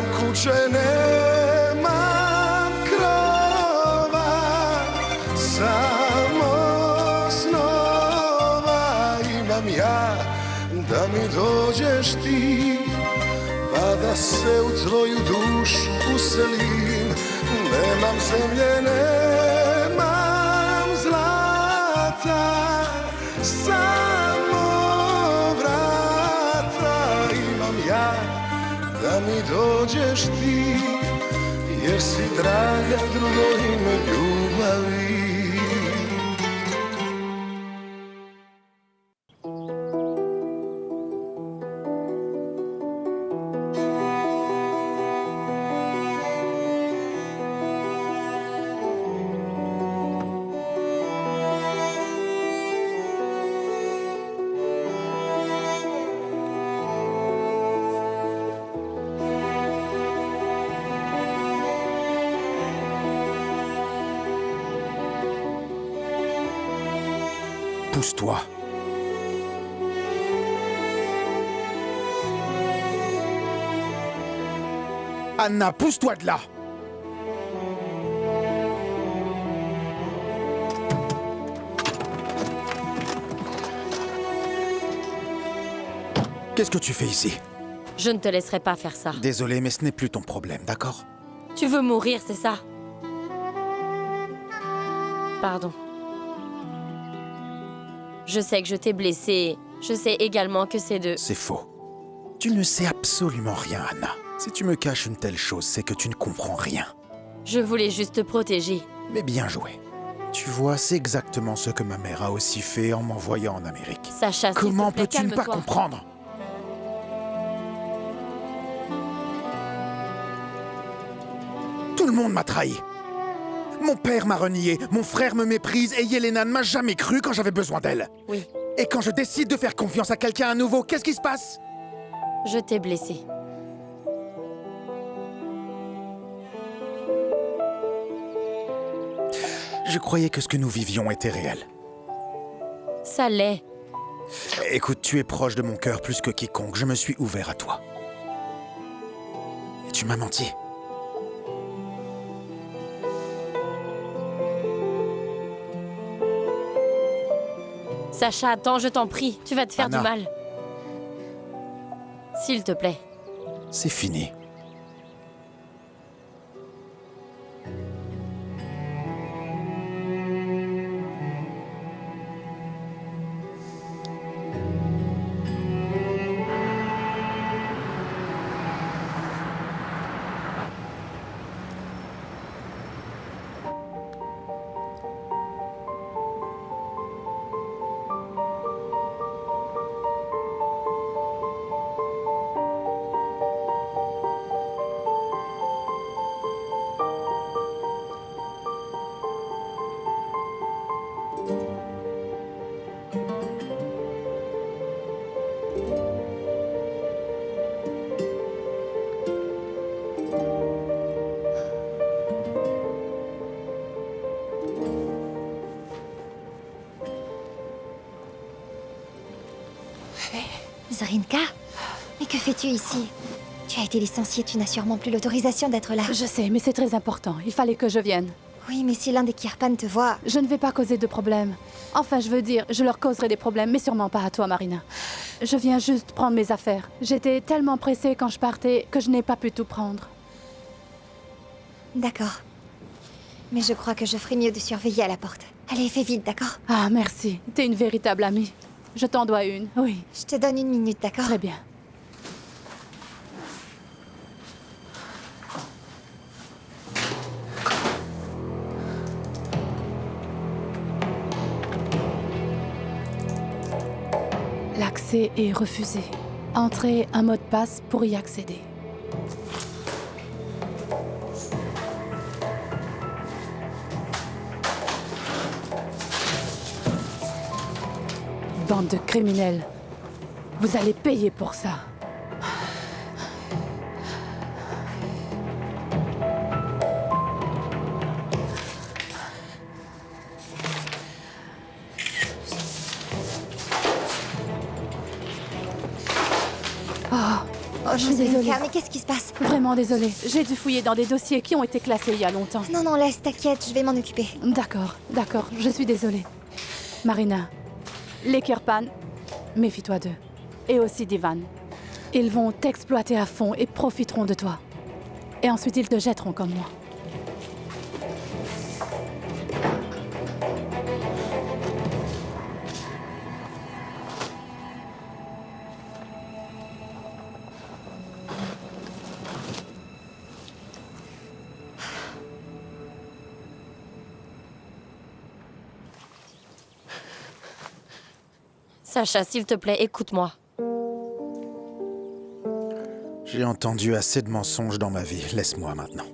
Nemam kuće, nemam krova, samo snova imam ja, da mi dođeš ti, pa da se u tvoju dušu uselim. Nemam zemlje, nemam zlata, samo vrata imam ja, da mi dođeš ti, jer si draga drugo ime ljubavi. Pousse-toi. Anna, pousse-toi de là. Qu'est-ce que tu fais ici? Je ne te laisserai pas faire ça. Désolé, mais ce n'est plus ton problème, d'accord? Tu veux mourir, c'est ça? Pardon. Je sais que je t'ai blessée. Je sais également que c'est de... C'est faux. Tu ne sais absolument rien, Anna. Si tu me caches une telle chose, c'est que tu ne comprends rien. Je voulais juste te protéger. Mais bien joué. Tu vois, c'est exactement ce que ma mère a aussi fait en m'envoyant en Amérique. Sacha, s'il te Comment plaît, peux-tu ne pas calme-toi. comprendre? Tout le monde m'a trahi. Mon père m'a renié, mon frère me méprise et Yelena ne m'a jamais cru quand j'avais besoin d'elle. Oui, Et quand je décide de faire confiance à quelqu'un à nouveau, qu'est-ce qui se passe? je t'ai blessée. Je croyais que ce que nous vivions était réel. Ça l'est. Écoute, tu es proche de mon cœur plus que quiconque. Je me suis ouvert à toi. Et tu m'as menti. Sacha, attends, je t'en prie. Tu vas te faire Anna. du mal. S'il te plaît. C'est fini. Zorinka, mais que fais-tu ici? Tu as été licenciée, tu n'as sûrement plus l'autorisation d'être là. Je sais, mais c'est très important. Il fallait que je vienne. Oui, mais si l'un des Kirpan te voit... Je ne vais pas causer de problèmes. Enfin, je veux dire, je leur causerai des problèmes, mais sûrement pas à toi, Marina. Je viens juste prendre mes affaires. J'étais tellement pressée quand je partais que je n'ai pas pu tout prendre. D'accord. Mais je crois que je ferais mieux de surveiller à la porte. Allez, fais vite, d'accord? Ah, merci. T'es une véritable amie. Je t'en dois une, oui. Je te donne 1 minute, d'accord? Très bien. L'accès est refusé. Entrez un mot de passe pour y accéder. Bande de criminels. Vous allez payer pour ça. Oh, Je suis désolée. Zélinka, mais qu'est-ce qui se passe? Vraiment désolée. J'ai dû fouiller dans des dossiers qui ont été classés il y a longtemps. Non, non, laisse, t'inquiète, je vais m'en occuper. D'accord, d'accord, je suis désolée. Marina, les Kirpan, méfie-toi d'eux. Et aussi d'Ivan. Ils vont t'exploiter à fond et profiteront de toi. Et ensuite ils te jetteront comme moi. Sacha, s'il te plaît, écoute-moi. J'ai entendu assez de mensonges dans ma vie. Laisse-moi maintenant.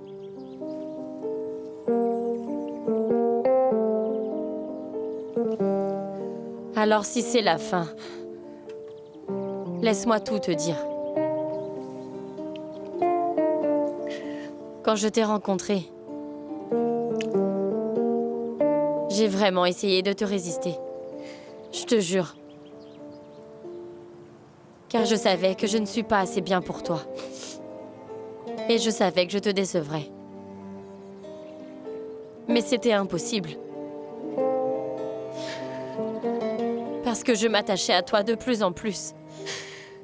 Alors si c'est la fin, laisse-moi tout te dire. Quand je t'ai rencontré, j'ai vraiment essayé de te résister. Je te jure. Car je savais que je ne suis pas assez bien pour toi. Et je savais que je te décevrais. Mais c'était impossible. Parce que je m'attachais à toi de plus en plus.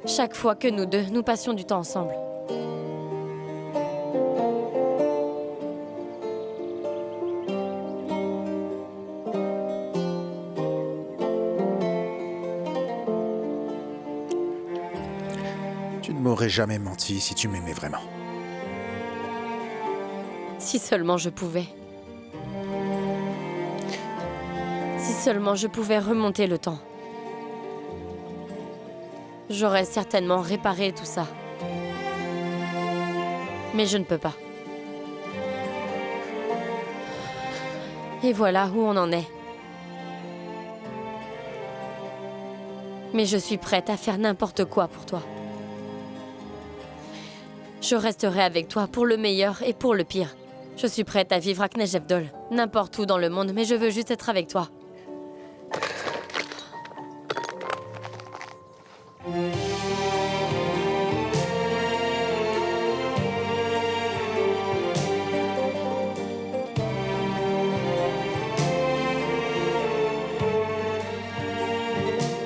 Chaque fois que nous deux, nous passions du temps ensemble. Tu ne m'aurais jamais menti si tu m'aimais vraiment. Si seulement je pouvais. Si seulement je pouvais remonter le temps. J'aurais certainement réparé tout ça. Mais je ne peux pas. Et voilà où on en est. Mais je suis prête à faire n'importe quoi pour toi. Je resterai avec toi pour le meilleur et pour le pire. Je suis prête à vivre à Knejevdol, n'importe où dans le monde, mais je veux juste être avec toi.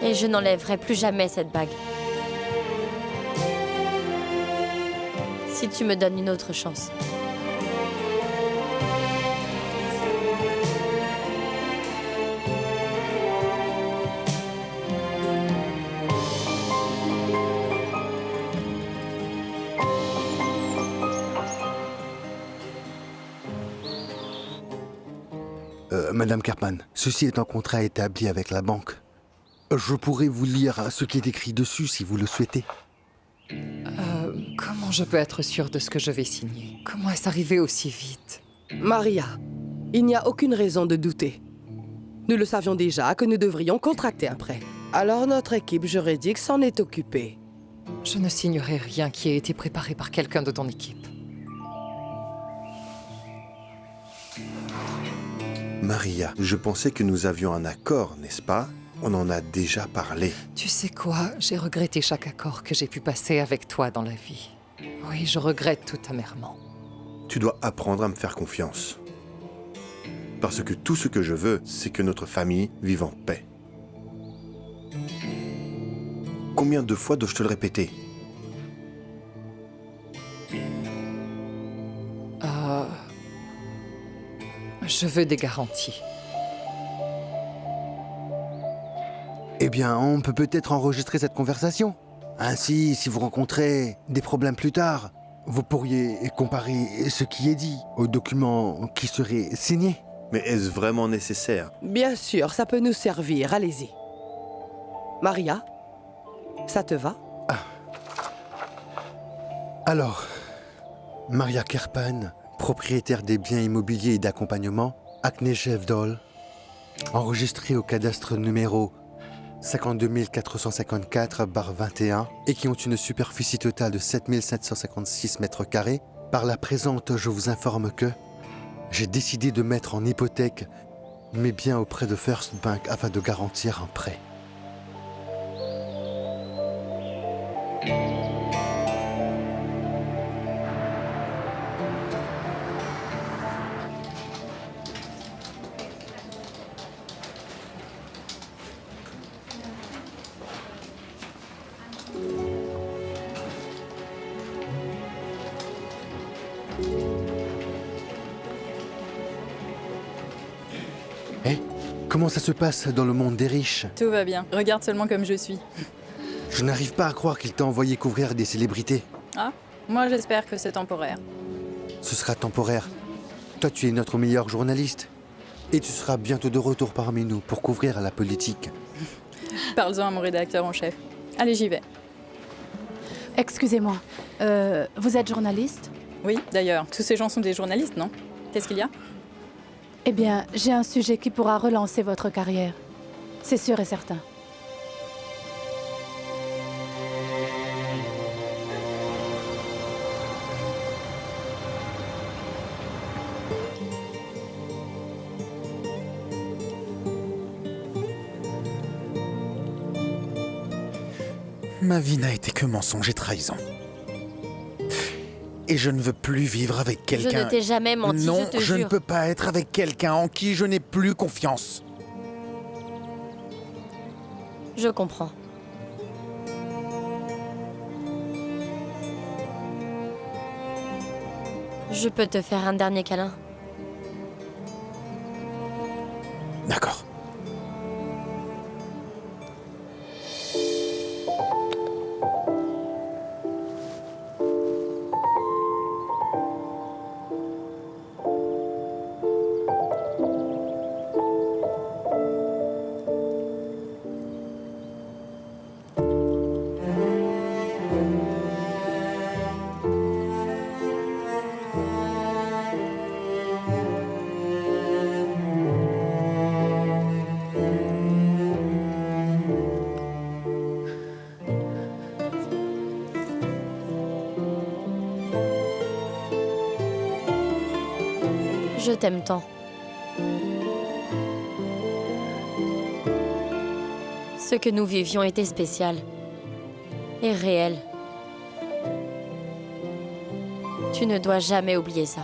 Et je n'enlèverai plus jamais cette bague. Si tu me donnes une autre chance. Madame Kirpan, ceci est un contrat établi avec la banque. Je pourrais vous lire ce qui est écrit dessus si vous le souhaitez. Comment je peux être sûre de ce que je vais signer? Comment est-ce arrivé aussi vite? Maria, il n'y a aucune raison de douter. Nous le savions déjà que nous devrions contracter un prêt. Alors notre équipe juridique s'en est occupée. Je ne signerai rien qui ait été préparé par quelqu'un de ton équipe. Maria, je pensais que nous avions un accord, n'est-ce pas? On en a déjà parlé. Tu sais quoi? J'ai regretté chaque accord que j'ai pu passer avec toi dans la vie. Oui, je regrette tout amèrement. Tu dois apprendre à me faire confiance. Parce que tout ce que je veux, c'est que notre famille vive en paix. Combien de fois dois-je te le répéter? Je veux des garanties. Eh bien, on peut peut-être enregistrer cette conversation. Ainsi, si vous rencontrez des problèmes plus tard, vous pourriez comparer ce qui est dit aux documents qui seraient signés. Mais est-ce vraiment nécessaire? Bien sûr, ça peut nous servir, allez-y. Maria, ça te va? Alors, Maria Kirpan, propriétaire des biens immobiliers et d'accompagnement, à Knejevdol, enregistré au cadastre numéro 52 454/21 et qui ont une superficie totale de 7 756 mètres carrés, par la présente, je vous informe que j'ai décidé de mettre en hypothèque mes biens auprès de First Bank afin de garantir un prêt. comment ça se passe dans le monde des riches? Tout va bien. Regarde seulement comme je suis. Je n'arrive pas à croire qu'il t'a envoyé couvrir des célébrités. Ah, moi j'espère que c'est temporaire. Ce sera temporaire. Toi, tu es notre meilleur journaliste. Et tu seras bientôt de retour parmi nous pour couvrir la politique. Parle-en à mon rédacteur en chef. Allez, j'y vais. Excusez-moi, vous êtes journaliste? Oui, d'ailleurs, tous ces gens sont des journalistes, non? Qu'est-ce qu'il y a? Eh bien, j'ai un sujet qui pourra relancer votre carrière. C'est sûr et certain. Ma vie n'a été que mensonge et trahison. Et je ne veux plus vivre avec Je quelqu'un... ne t'ai jamais menti, Non, je te je ne jure. peux pas être avec quelqu'un en qui je n'ai plus confiance. Je comprends. Je peux te faire un dernier câlin? D'accord. Je t'aime tant. Ce que nous vivions était spécial et réel. Tu ne dois jamais oublier ça.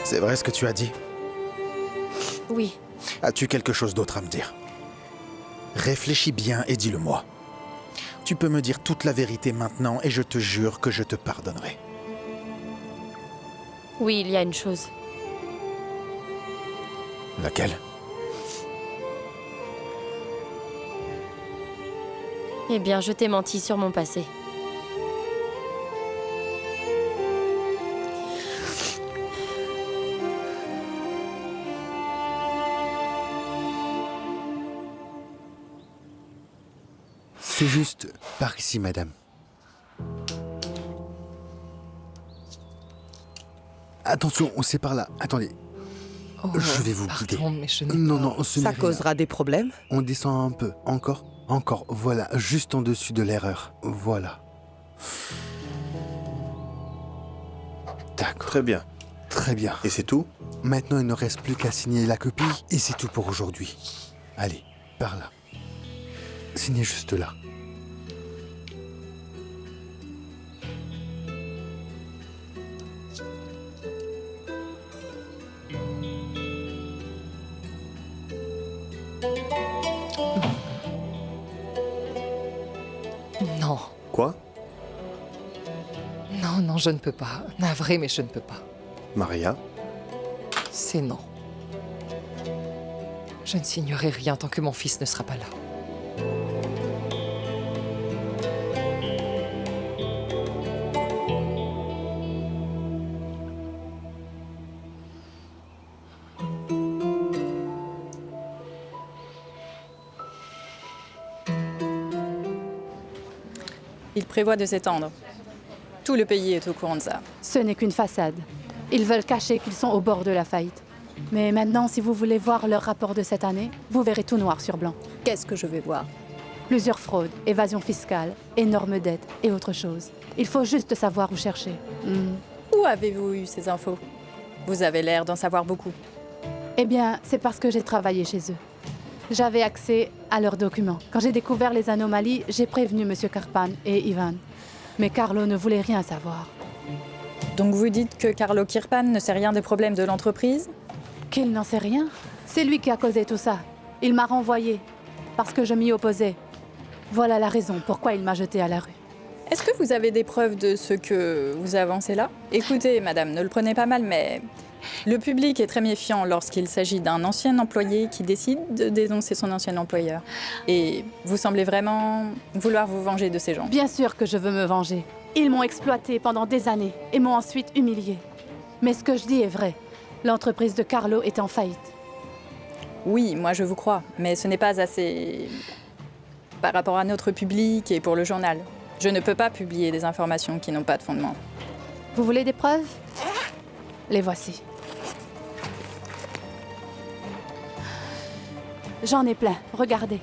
C'est vrai ce que tu as dit? Oui, As-tu quelque chose d'autre à me dire? Réfléchis bien et dis-le-moi. Tu peux me dire toute la vérité maintenant et je te jure que je te pardonnerai. oui, il y a une chose. Laquelle? Eh bien, je t'ai menti sur mon passé. C'est juste par ici, madame. Attention, c'est par là. Attendez, Oh, je vais vous guider. pardon, mais je n'ai Non, pas- non, ce n'est Ça rien. causera des problèmes? On descend un peu. Encore, encore. Voilà, juste en dessus de l'erreur. Voilà. D'accord. Très bien. Très bien. Et c'est tout? Maintenant, il ne reste plus qu'à signer la copie et c'est tout pour aujourd'hui. Allez, par là. Signez juste là. Non, Quoi? non, non, je ne peux pas. Navré, mais je ne peux pas. Maria? C'est non. Je ne signerai rien tant que mon fils ne sera pas là. Il prévoit de s'étendre. Tout le pays est au courant de ça. Ce n'est qu'une façade. Ils veulent cacher qu'ils sont au bord de la faillite. Mais maintenant, si vous voulez voir leur rapport de cette année, vous verrez tout noir sur blanc. Qu'est-ce que je vais voir? Plusieurs fraudes, évasion fiscale, énormes dettes et autre chose. Il faut juste savoir où chercher. Où avez-vous eu ces infos? Vous avez l'air d'en savoir beaucoup. Eh bien, c'est parce que j'ai travaillé chez eux. J'avais accès à leurs documents. Quand j'ai découvert les anomalies, j'ai prévenu M. Karpan et Ivan. Mais Carlo ne voulait rien savoir. Donc vous dites que Carlo Kirpan ne sait rien des problèmes de l'entreprise? Qu'il n'en sait rien. C'est lui qui a causé tout ça. Il m'a renvoyé parce que je m'y opposais. Voilà la raison pourquoi il m'a jeté à la rue. Est-ce que vous avez des preuves de ce que vous avancez là? Écoutez, madame, ne le prenez pas mal, mais le public est très méfiant lorsqu'il s'agit d'un ancien employé qui décide de dénoncer son ancien employeur. Et vous semblez vraiment vouloir vous venger de ces gens. Bien sûr que je veux me venger. Ils m'ont exploité pendant des années et m'ont ensuite humilié. Mais ce que je dis est vrai. L'entreprise de Carlo est en faillite. Oui, moi je vous crois, mais ce n'est pas assez par rapport à notre public et pour le journal. Je ne peux pas publier des informations qui n'ont pas de fondement. Vous voulez des preuves? Les voici. J'en ai plein, regardez.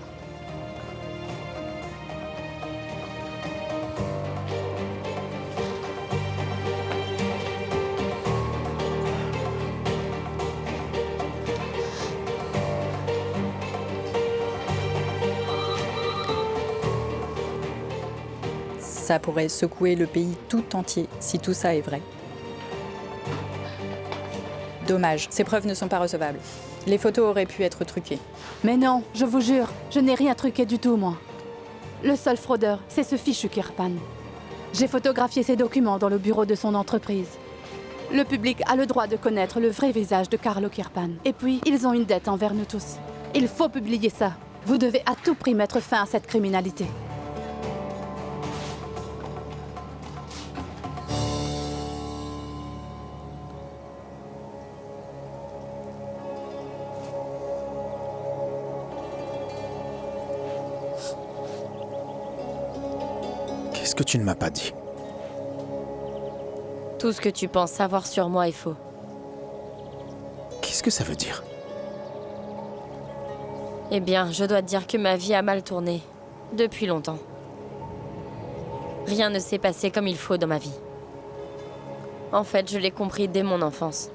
Ça pourrait secouer le pays tout entier si tout ça est vrai. Dommage, ces preuves ne sont pas recevables. Les photos auraient pu être truquées. Mais non, je vous jure, je n'ai rien truqué du tout, moi. Le seul fraudeur, c'est ce fichu Kirpan. J'ai photographié ses documents dans le bureau de son entreprise. Le public a le droit de connaître le vrai visage de Carlo Kirpan. Et puis, ils ont une dette envers nous tous. Il faut publier ça. Vous devez à tout prix mettre fin à cette criminalité. Qu'est-ce que tu ne m'as pas dit? Tout ce que tu penses savoir sur moi est faux. Qu'est-ce que ça veut dire? Eh bien, je dois te dire que ma vie a mal tourné. Depuis longtemps. Rien ne s'est passé comme il faut dans ma vie. En fait, je l'ai compris dès mon enfance.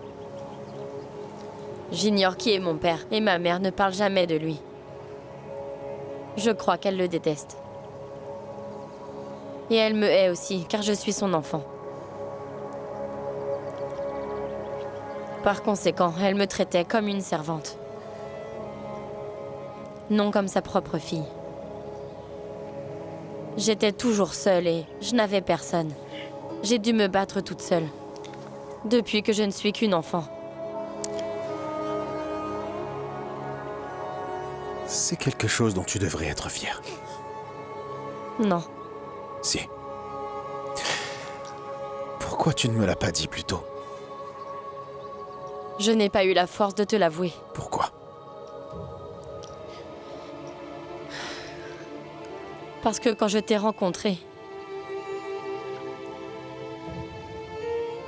J'ignore qui est mon père et ma mère ne parle jamais de lui. Je crois qu'elle le déteste. Et elle me hait aussi, car je suis son enfant. Par conséquent, elle me traitait comme une servante. Non comme sa propre fille. J'étais toujours seule et je n'avais personne. J'ai dû me battre toute seule. Depuis que je ne suis qu'une enfant. C'est quelque chose dont tu devrais être fier. Non. Si. Pourquoi tu ne me l'as pas dit plus tôt? Je n'ai pas eu la force de te l'avouer. Pourquoi? Parce que quand je t'ai rencontré,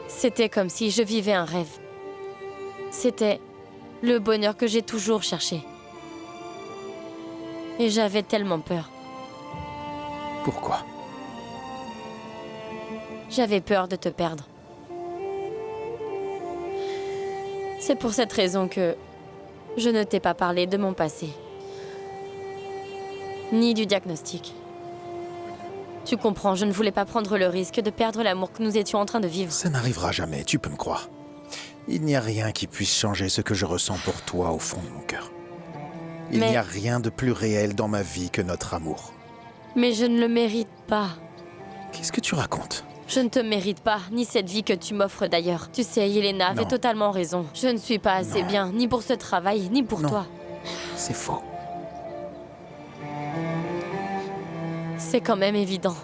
c'était comme si je vivais un rêve. C'était le bonheur que j'ai toujours cherché. Et j'avais tellement peur. Pourquoi? J'avais peur de te perdre. C'est pour cette raison que je ne t'ai pas parlé de mon passé. Ni du diagnostic. Tu comprends, je ne voulais pas prendre le risque de perdre l'amour que nous étions en train de vivre. Ça n'arrivera jamais, tu peux me croire. Il n'y a rien qui puisse changer ce que je ressens pour toi au fond de mon cœur. Il n'y a rien de plus réel dans ma vie que notre amour. Mais je ne le mérite pas. Qu'est-ce que tu racontes? Je ne te mérite pas, ni cette vie que tu m'offres d'ailleurs. Tu sais, Yelena avait totalement raison. Je ne suis pas assez bien, ni pour ce travail, ni pour toi. C'est faux. C'est quand même évident.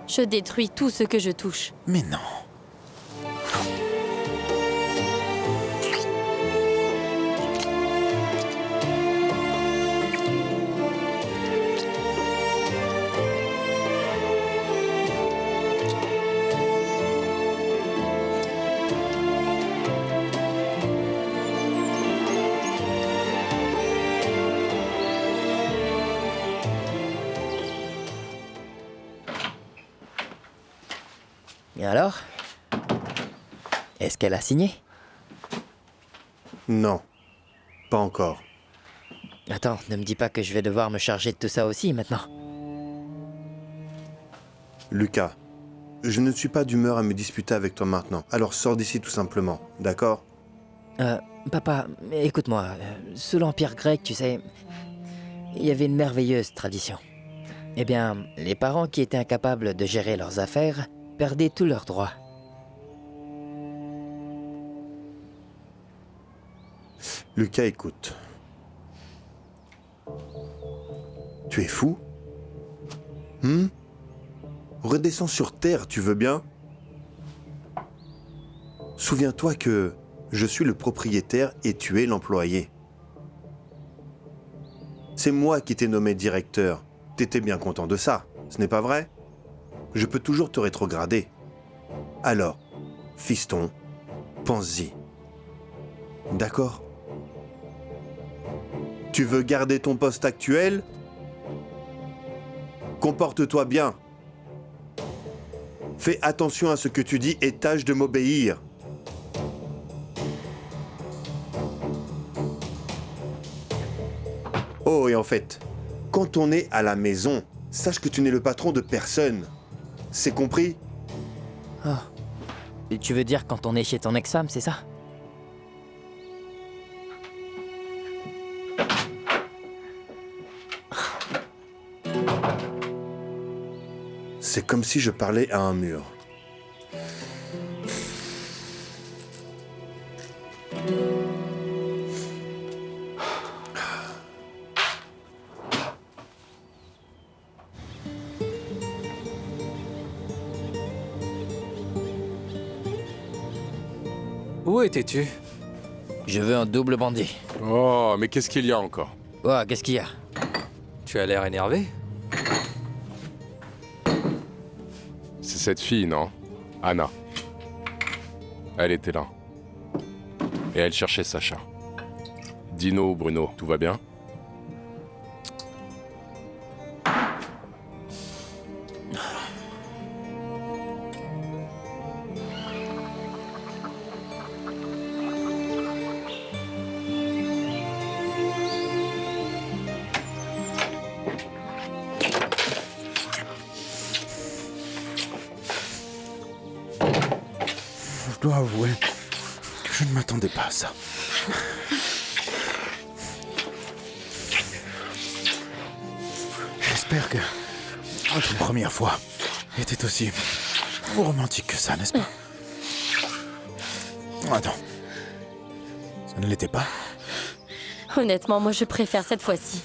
Je détruis tout ce que je touche. Mais non. alors? Est-ce qu'elle a signé? Non, pas encore. Attends, ne me dis pas que je vais devoir me charger de tout ça aussi maintenant. Lucas, je ne suis pas d'humeur à me disputer avec toi maintenant, alors sors d'ici tout simplement, d'accord? Papa, écoute-moi, sous l'Empire grec, tu sais, il y avait une merveilleuse tradition. Eh bien, les parents qui étaient incapables de gérer leurs affaires perdaient tous leurs droits. Lucas, écoute. Tu es fou? Redescends sur Terre, tu veux bien? Souviens-toi que je suis le propriétaire et tu es l'employé. C'est moi qui t'ai nommé directeur. T'étais bien content de ça, ce n'est pas vrai? Je peux toujours te rétrograder. Alors, fiston, pense-y. D'accord? Tu veux garder ton poste actuel? Comporte-toi bien. Fais attention à ce que tu dis et tâche de m'obéir. Oh, et en fait, quand on est à la maison, sache que tu n'es le patron de personne. C'est compris? Ah. Et tu veux dire quand on est chez ton ex-femme, c'est ça? C'est comme si je parlais à un mur. Où étais-tu? Je veux un double bandit. Oh, mais qu'est-ce qu'il y a encore? Oh, qu'est-ce qu'il y a? Tu as l'air énervé? C'est cette fille, non? Anna. Elle était là. Et elle cherchait Sacha. Dino ou Bruno, tout va bien? Je dois avouer que je ne m'attendais pas à ça. J'espère que notre première fois était aussi romantique que ça, n'est-ce pas? Attends. Ça ne l'était pas? Honnêtement, moi je préfère cette fois-ci.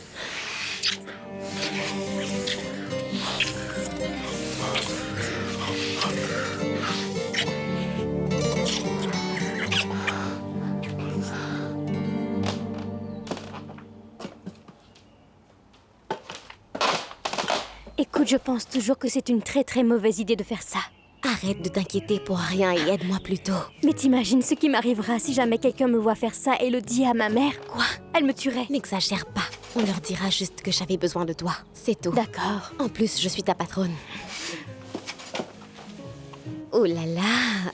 Écoute, je pense toujours que c'est une très mauvaise idée de faire ça. Arrête de t'inquiéter pour rien et aide-moi plutôt. Mais t'imagines ce qui m'arrivera si jamais quelqu'un me voit faire ça et le dit à ma mère? Quoi? Elle me tuerait. N'exagère pas. On leur dira juste que j'avais besoin de toi. C'est tout. D'accord. En plus, je suis ta patronne. Oh là là.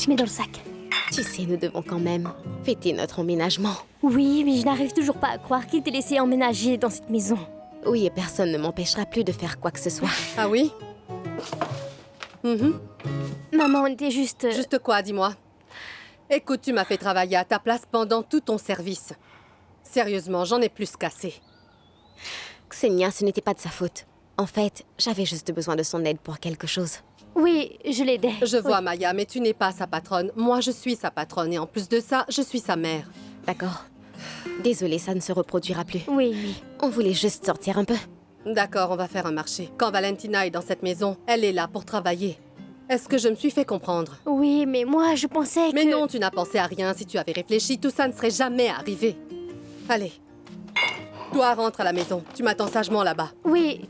Mets dans le sac. Tu sais, nous devons quand même fêter notre emménagement. Oui, mais je n'arrive toujours pas à croire qu'il t'ait laissé emménager dans cette maison. Oui, et personne ne m'empêchera plus de faire quoi que ce soit. Ah oui? Maman, on était juste... Juste quoi, dis-moi? Écoute, tu m'as fait travailler à ta place pendant tout ton service. Sérieusement, j'en ai plus qu'assez. Xenia, ce n'était pas de sa faute. En fait, j'avais juste besoin de son aide pour quelque chose. Oui, je l'aidais. Je vois, Oui. Maya, mais tu n'es pas sa patronne. Moi, je suis sa patronne et en plus de ça, je suis sa mère. D'accord. Désolée, ça ne se reproduira plus. Oui, oui. On voulait juste sortir un peu. D'accord, on va faire un marché. Quand Valentina est dans cette maison, elle est là pour travailler. Est-ce que je me suis fait comprendre? Oui, mais moi, je pensais que... Mais non, tu n'as pensé à rien. Si tu avais réfléchi, tout ça ne serait jamais arrivé. Allez. Toi, rentre à la maison. Tu m'attends sagement là-bas. Oui.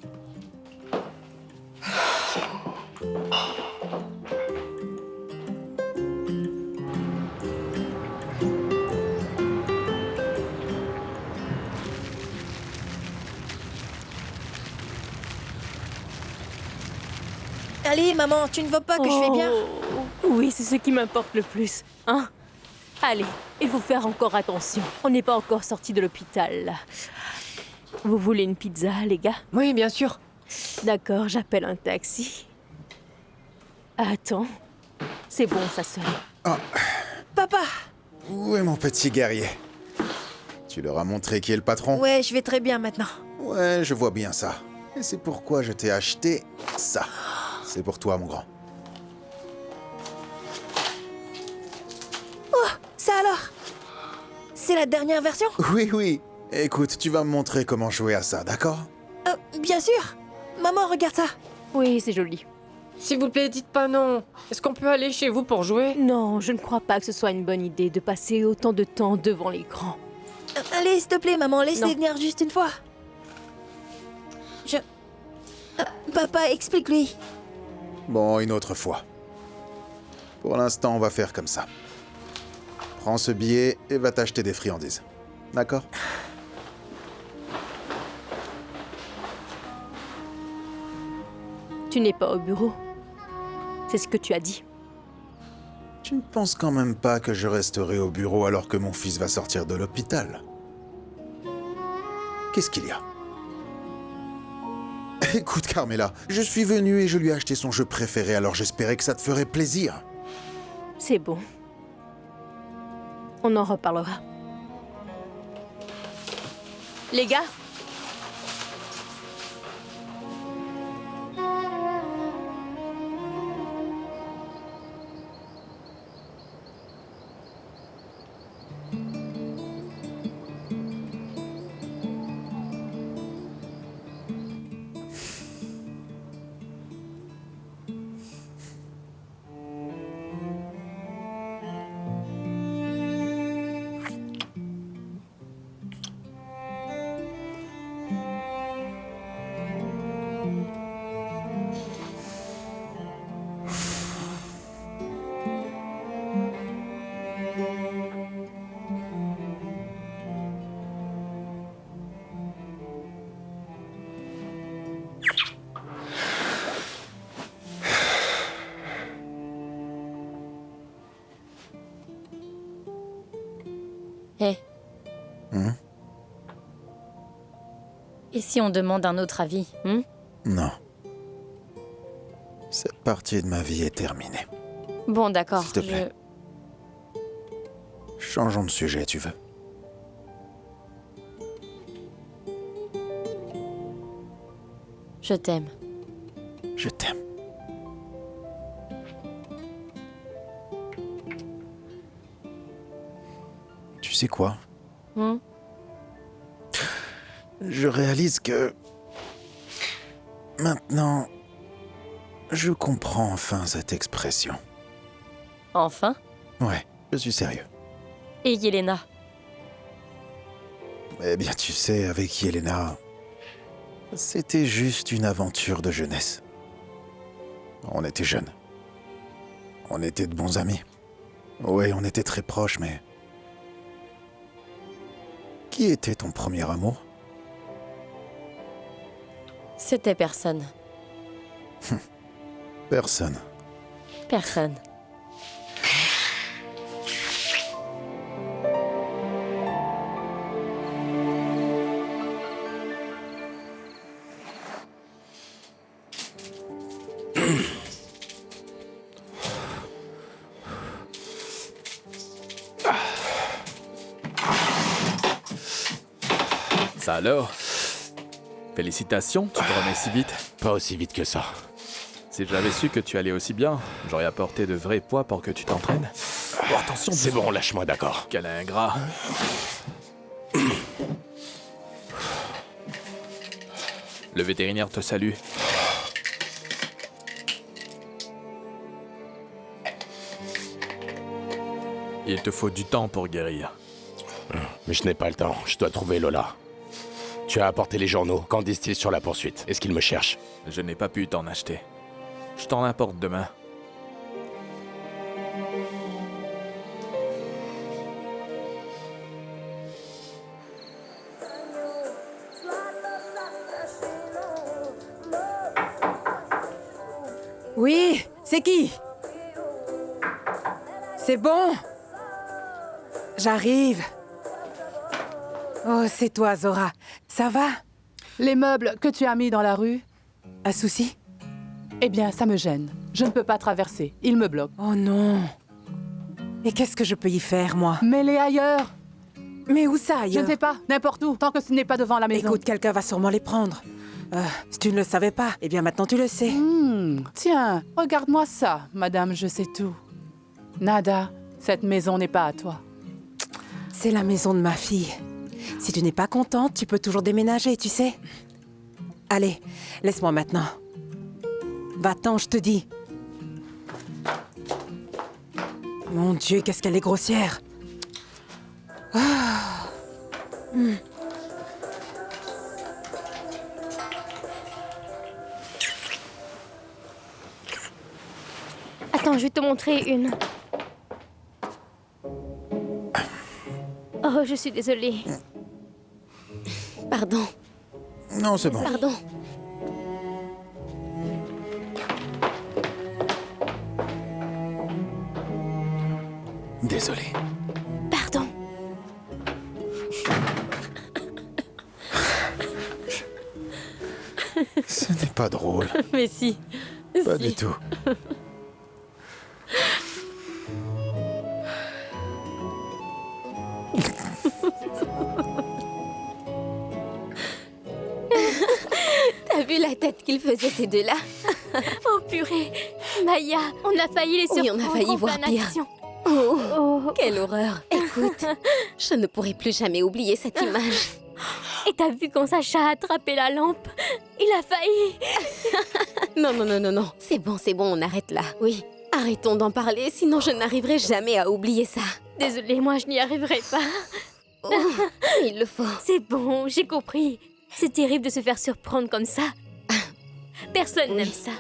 Allez, maman, tu ne vois pas que je fais bien? Oui, c'est ce qui m'importe le plus. Hein? Allez, il faut faire encore attention. On n'est pas encore sorti de l'hôpital, là. Vous voulez une pizza, les gars? Oui, bien sûr. D'accord, j'appelle un taxi. Attends. C'est bon, ça sonne. Papa! Où est mon petit guerrier? Tu leur as montré qui est le patron? Ouais, je vais très bien maintenant. Ouais, je vois bien ça. Et c'est pourquoi je t'ai acheté ça. C'est pour toi, mon grand. Oh, ça alors? C'est la dernière version? Oui, oui. Écoute, tu vas me montrer comment jouer à ça, d'accord? Bien sûr. Maman, regarde ça. Oui, c'est joli. S'il vous plaît, dites pas non. Est-ce qu'on peut aller chez vous pour jouer? Non, je ne crois pas que ce soit une bonne idée de passer autant de temps devant l'écran. Allez, s'il te plaît, maman, laisse-les Non. venir juste une fois. Papa, explique-lui. Bon, une autre fois. Pour l'instant, on va faire comme ça. Prends ce billet et va t'acheter des friandises. D'accord? Tu n'es pas au bureau. C'est ce que tu as dit. Tu ne penses quand même pas que je resterai au bureau alors que mon fils va sortir de l'hôpital? Qu'est-ce qu'il y a? Écoute, Carmela, je suis venu et je lui ai acheté son jeu préféré, alors j'espérais que ça te ferait plaisir. C'est bon. On en reparlera. Les gars? Hé. Et si on demande un autre avis, Non. Cette partie de ma vie est terminée. Bon, d'accord. S'il te plaît. Changeons de sujet, tu veux? Je t'aime. Je t'aime. Tu sais quoi? Je réalise que... Maintenant... Je comprends enfin cette expression. Enfin? Ouais, je suis sérieux. Et Yelena? Eh bien, tu sais, avec Yelena... C'était juste une aventure de jeunesse. On était jeunes. On était de bons amis. Ouais, on était très proches, mais... Qui était ton premier amour? C'était personne. Personne. Personne. Ça alors? Félicitations, tu te remets si vite. Pas aussi vite que ça. Si j'avais su que tu allais aussi bien, j'aurais apporté de vrais poids pour que tu t'entraînes. Oh, attention, C'est bon, lâche-moi, d'accord. Quel ingrat. Le vétérinaire te salue. Il te faut du temps pour guérir. Mais je n'ai pas le temps, je dois trouver Lola. Tu as apporté les journaux, qu'en disent-ils sur la poursuite? Est-ce qu'ils me cherchent? Je n'ai pas pu t'en acheter. Je t'en apporte demain. Oui, c'est qui? C'est bon. J'arrive. Oh, c'est toi, Zora. Ça va? Les meubles que tu as mis dans la rue? Un souci? Eh bien, ça me gêne. Je ne peux pas traverser. Ils me bloquent. Oh non. Et qu'est-ce que je peux y faire, moi? Mets-les ailleurs. Mais où ça, ailleurs? Je ne sais pas. N'importe où, tant que ce n'est pas devant la maison. Écoute, quelqu'un va sûrement les prendre. Si tu ne le savais pas, eh bien maintenant tu le sais. Tiens, regarde-moi ça, madame, je sais tout. Nada, cette maison n'est pas à toi. C'est la maison de ma fille. Si tu n'es pas contente, tu peux toujours déménager, tu sais. Allez, laisse-moi maintenant. Va-t'en, je te dis. Mon Dieu, qu'est-ce qu'elle est grossière. Ah. Attends, je vais te montrer une. Oh, je suis désolée. Pardon. Non, c'est bon. Pardon. Désolé. Pardon. Ce n'est pas drôle. Mais si. Pas Si. du tout. T'as vu la tête qu'ils faisaient ces deux-là? Oh purée, Maya, on a failli les surprendre. Oui, on a failli en voir pleine pire. action. Oh, quelle horreur. Écoute, je ne pourrai plus jamais oublier cette image. Et t'as vu quand Sacha a attrapé la lampe? Il a failli. Non. C'est bon, on arrête là. Oui, arrêtons d'en parler, sinon je n'arriverai jamais à oublier ça. Désolée, moi je n'y arriverai pas. Oh, il le faut. C'est bon, j'ai compris. C'est terrible de se faire surprendre comme ça. Personne n'aime ça.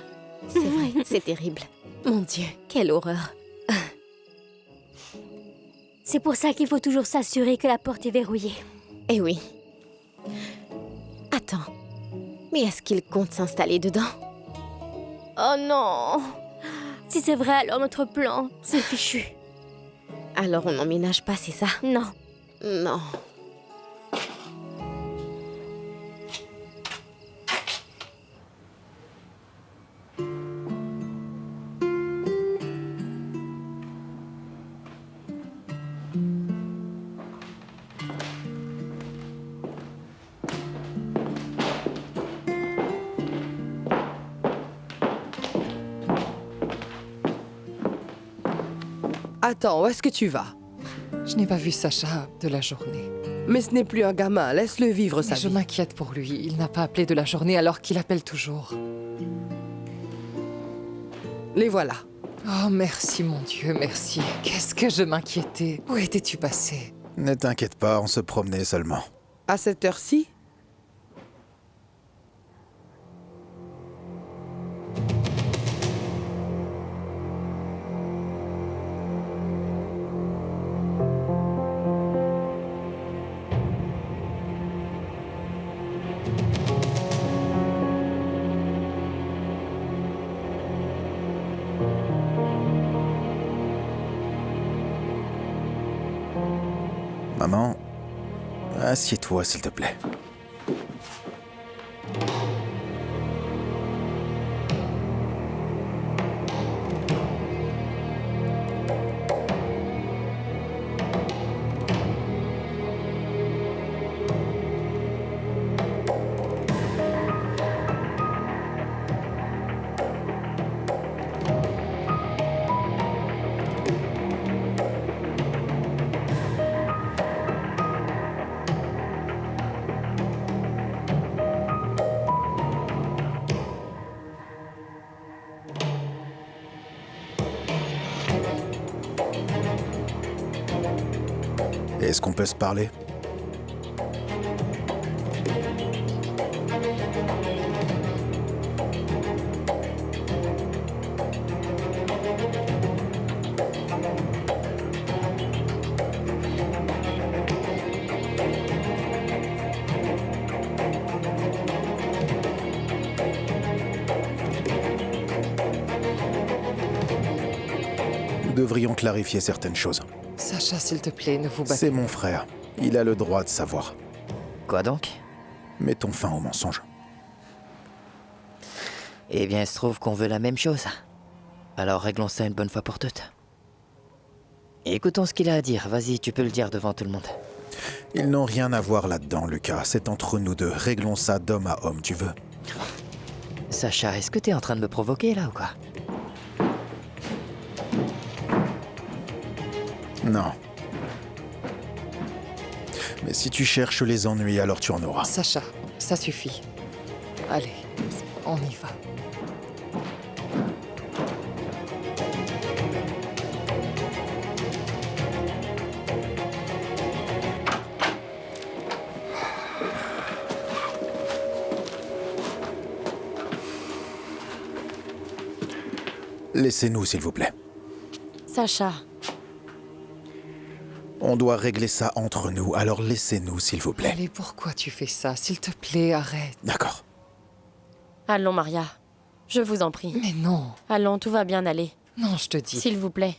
C'est vrai, c'est terrible. Mon Dieu, quelle horreur. C'est pour ça qu'il faut toujours s'assurer que la porte est verrouillée. Eh oui. Attends, mais est-ce qu'il compte s'installer dedans? Oh non! Si c'est vrai, alors notre plan, c'est fichu. Alors on n'emménage pas, c'est ça? Non. Non. Attends, où est-ce que tu vas? Je n'ai pas vu Sacha de la journée. Mais ce n'est plus un gamin, laisse-le vivre sa Mais je vie. m'inquiète pour lui. Il n'a pas appelé de la journée alors qu'il appelle toujours. Les voilà. Oh, merci mon Dieu, merci. Qu'est-ce que je m'inquiétais. Où étais-tu passé? Ne t'inquiète pas, on se promenait seulement. À cette heure-ci? Maman, assieds-toi, s'il te plaît. Est-ce qu'on peut se parler? devrions clarifier certaines choses. Sacha, s'il te plaît, ne vous battez C'est mon frère. Il a le droit de savoir. Quoi donc? Mettons fin au mensonge. Eh bien, il se trouve qu'on veut la même chose. Alors réglons ça une bonne fois pour toutes. Écoutons ce qu'il a à dire. Vas-y, tu peux le dire devant tout le monde. Ils n'ont rien à voir là-dedans, Lucas. C'est entre nous deux. Réglons ça d'homme à homme, tu veux? Sacha, est-ce que t'es en train de me provoquer là ou quoi? Non. Mais si tu cherches les ennuis, alors tu en auras. Sacha, ça suffit. Allez, on y va. Laissez-nous, s'il vous plaît. Sacha, On doit régler ça entre nous, alors laissez-nous, s'il vous plaît. Allez, pourquoi tu fais ça? S'il te plaît, arrête. D'accord. allons, Maria. Je vous en prie. Mais non. Allons, tout va bien aller. Non, je te dis. S'il vous plaît.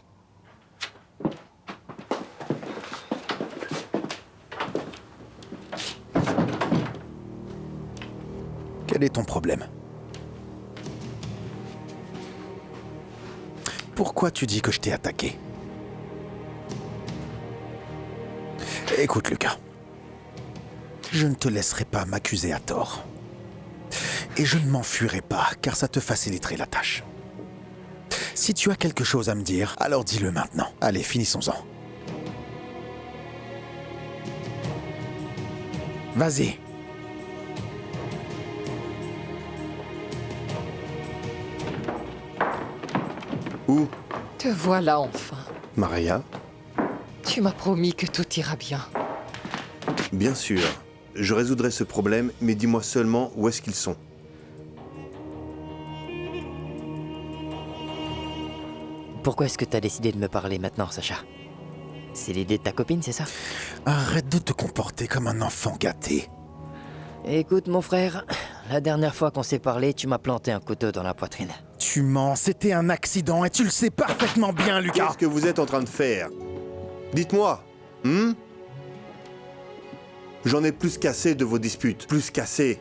Quel est ton problème? Pourquoi tu dis que je t'ai attaqué? Écoute, Lucas. Je ne te laisserai pas m'accuser à tort. Et je ne m'enfuirai pas, car ça te faciliterait la tâche. Si tu as quelque chose à me dire, alors dis-le maintenant. Allez, finissons-en. Vas-y. Où? Te voilà enfin. Maria? Tu m'as promis que tout ira bien. Bien sûr. Je résoudrai ce problème, mais dis-moi seulement où est-ce qu'ils sont. Pourquoi est-ce que t'as décidé de me parler maintenant, Sacha? C'est l'idée de ta copine, c'est ça? Arrête de te comporter comme un enfant gâté. Écoute, mon frère, la dernière fois qu'on s'est parlé, tu m'as planté un couteau dans la poitrine. Tu mens, c'était un accident et tu le sais parfaitement bien, Lucas. Qu'est-ce que vous êtes en train de faire? Dites-moi, J'en ai plus qu'assez de vos disputes, plus qu'assez.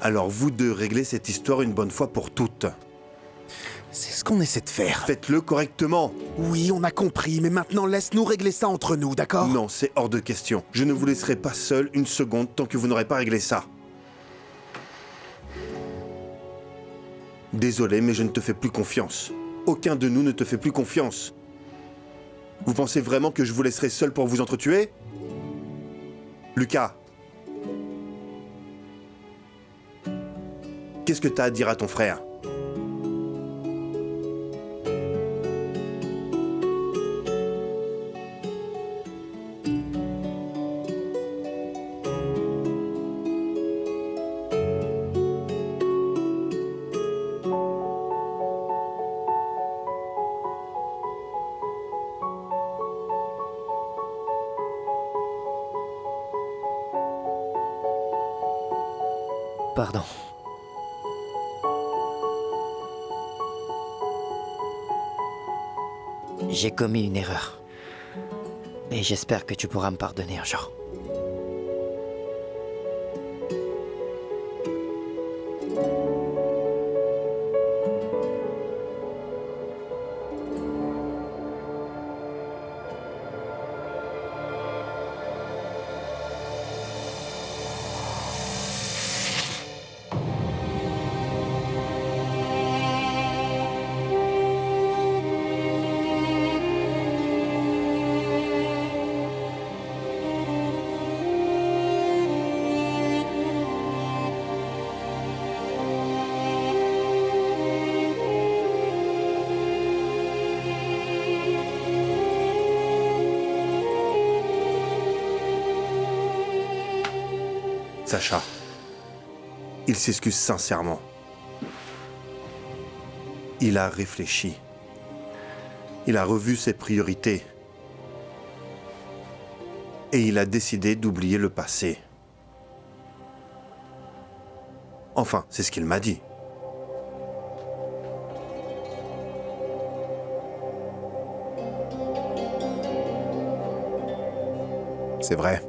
Alors vous deux réglez cette histoire une bonne fois pour toutes. C'est ce qu'on essaie de faire. Faites-le correctement. Oui, on a compris, mais maintenant laisse-nous régler ça entre nous, d'accord? Non, c'est hors de question. Je ne vous laisserai pas seul une seconde tant que vous n'aurez pas réglé ça. Désolé, mais je ne te fais plus confiance. Aucun de nous ne te fait plus confiance. Vous pensez vraiment que je vous laisserai seul pour vous entretuer? Lucas. Qu'est-ce que t'as à dire à ton frère? Pardon. J'ai commis une erreur. Et j'espère que tu pourras me pardonner un jour. Sacha, il s'excuse sincèrement. Il a réfléchi. Il a revu ses priorités. Et il a décidé d'oublier le passé. Enfin, c'est ce qu'il m'a dit. C'est vrai.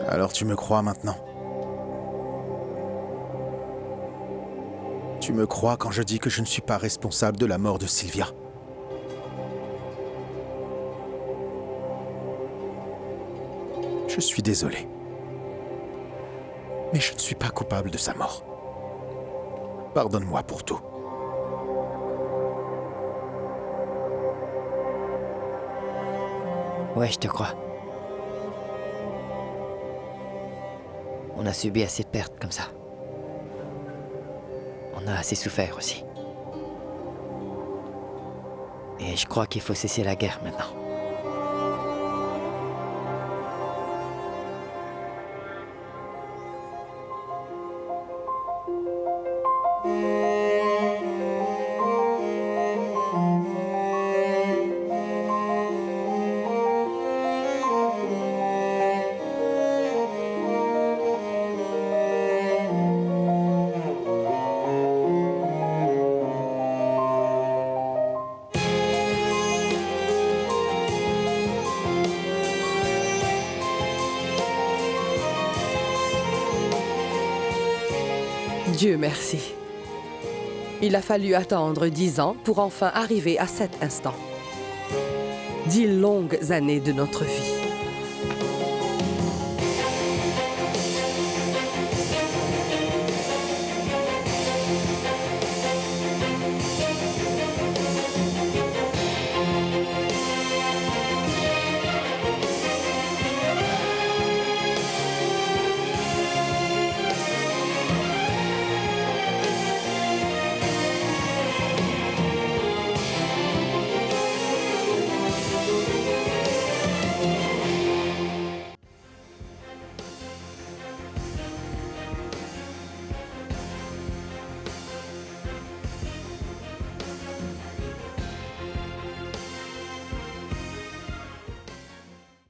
Alors tu me crois maintenant? Tu me crois quand je dis que je ne suis pas responsable de la mort de Sylvia? Je suis désolé. Mais je ne suis pas coupable de sa mort. Pardonne-moi pour tout. Ouais, je te crois. On a subi assez de pertes comme ça. On a assez souffert aussi. Et je crois qu'il faut cesser la guerre maintenant. Dieu merci. Il a fallu attendre 10 ans pour enfin arriver à cet instant. 10 longues années de notre vie.